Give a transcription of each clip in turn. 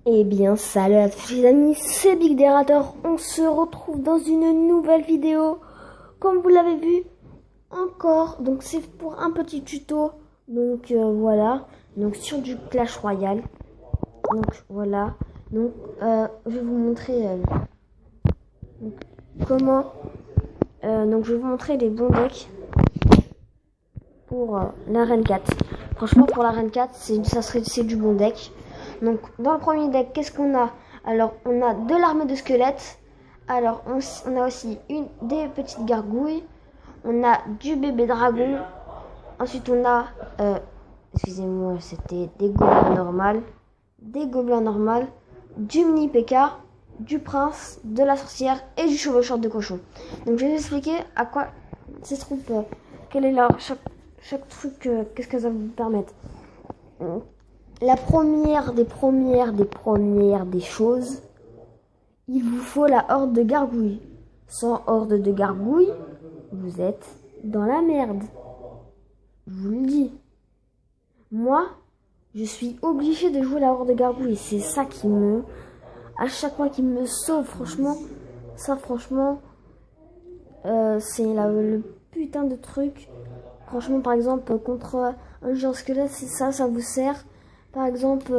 Eh bien, salut à tous les amis, c'est Big Derator. On se retrouve dans une nouvelle vidéo. Comme vous l'avez vu, encore. Donc, c'est pour un petit tuto. Donc, voilà. Donc, sur du Clash Royale. Donc, voilà. Donc, je vais vous montrer comment. Donc, je vais vous montrer les bons decks pour l'arène 4. Franchement, pour l'arène 4, c'est du bon deck. Donc, dans le premier deck, qu'est-ce qu'on a? Alors, on a de l'armée de squelettes. Alors, on a aussi des petites gargouilles. On a du bébé dragon. Ensuite, on a... excusez-moi, c'était des gobelins normales. Des gobelins normales. Du mini PK. Du prince. De la sorcière. Et du chevaucheur de cochon. Donc, je vais vous expliquer à quoi ça se trouve. Quel est leur... Chaque truc, qu'est-ce que ça va vous permettre. La première des choses, il vous faut la horde de gargouilles. Sans horde de gargouilles, vous êtes dans la merde. Je vous le dis. Moi, je suis obligée de jouer la horde de gargouilles. C'est ça qui me... À chaque fois qui me sauve, franchement. Ça, franchement, c'est le putain de truc. Franchement, par exemple, contre un géant squelette, ça vous sert. Par exemple,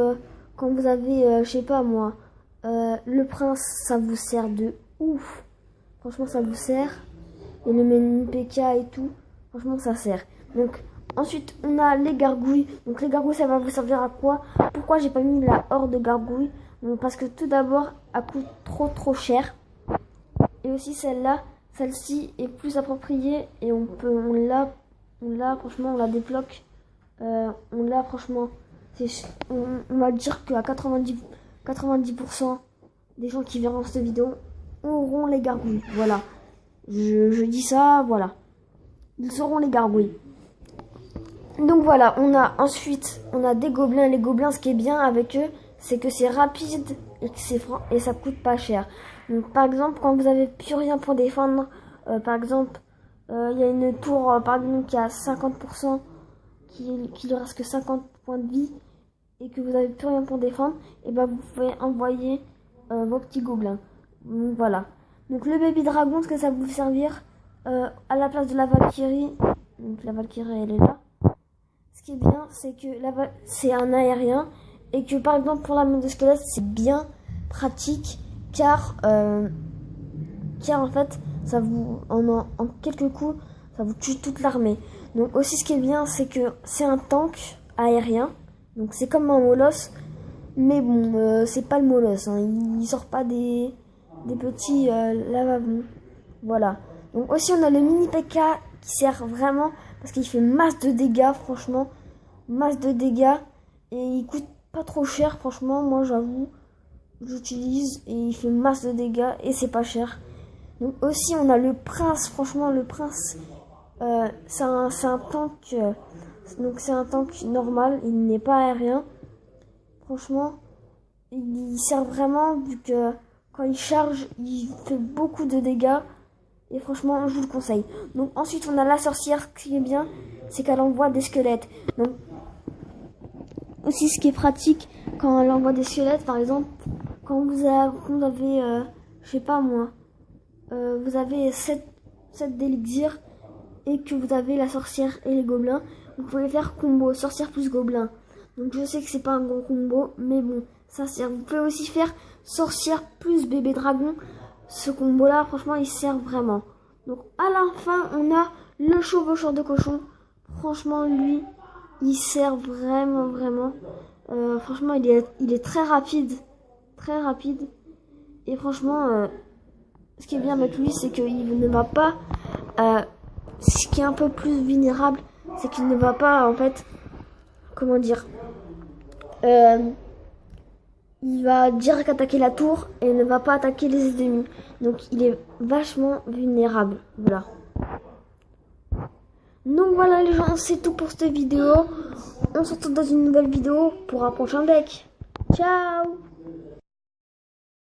quand vous avez, je sais pas moi, le prince, ça vous sert de ouf. Franchement, ça vous sert. Et le menu PK et tout, franchement, ça sert. Donc, ensuite, on a les gargouilles. Donc, les gargouilles, ça va vous servir à quoi? Pourquoi j'ai pas mis la horde de gargouilles? Donc, parce que tout d'abord, elle coûte trop cher. Et aussi celle-là, celle-ci est plus appropriée et on l'a, franchement, on la débloque. On l'a, franchement. On va dire qu'à 90% des gens qui verront cette vidéo auront les gargouilles. Voilà. Je dis ça, voilà. Ils auront les gargouilles. Donc voilà, ensuite, on a des gobelins. Les gobelins, ce qui est bien avec eux, c'est que c'est rapide et que c'est franc et ça coûte pas cher. Donc par exemple, quand vous avez plus rien pour défendre, par exemple, il y a une tour, par exemple, qui a 50%, qui ne reste que 50 points de vie, et que vous n'avez plus rien pour défendre, et ben vous pouvez envoyer vos petits gobelins. Donc voilà. Donc le baby dragon, ce que ça va vous servir à la place de la Valkyrie. Donc la Valkyrie, elle est là. Ce qui est bien, c'est que c'est un aérien, et que par exemple pour la main de squelette, c'est bien pratique, car en fait, ça vous en quelques coups, ça vous tue toute l'armée. Donc aussi, ce qui est bien, c'est que c'est un tank aérien. Donc c'est comme un molosse, mais bon, c'est pas le molosse, hein. Il sort pas des petits lavabos. Voilà. Donc aussi on a le mini PK qui sert vraiment parce qu'il fait masse de dégâts, franchement, masse de dégâts, et il coûte pas trop cher, franchement. Moi j'avoue, j'utilise et il fait masse de dégâts et c'est pas cher. Donc aussi on a le prince, franchement le prince, c'est un tank. Donc c'est un tank normal, il n'est pas aérien. Franchement, il sert vraiment, vu que quand il charge, il fait beaucoup de dégâts. Et franchement, je vous le conseille. Donc ensuite, on a la sorcière. Ce qui est bien, c'est qu'elle envoie des squelettes. Donc aussi, ce qui est pratique, quand elle envoie des squelettes, par exemple, quand vous avez je sais pas moi, vous avez 7 d'élixir et que vous avez la sorcière et les gobelins, vous pouvez faire combo sorcière plus gobelin. Donc je sais que c'est pas un gros combo, mais bon, ça sert. Vous pouvez aussi faire sorcière plus bébé dragon. Ce combo là, franchement, il sert vraiment. Donc à la fin, on a le chevaucheur de cochon. Franchement, lui, il sert vraiment. Franchement, il est très rapide, et franchement, ce qui est bien avec lui, c'est qu'il ne va pas, ce qui est un peu plus vulnérable, c'est qu'il ne va pas, en fait, comment dire, il va direct attaquer la tour et ne va pas attaquer les ennemis. Donc il est vachement vulnérable. Voilà. Donc voilà les gens, c'est tout pour cette vidéo. On se retrouve dans une nouvelle vidéo pour un prochain deck. Ciao!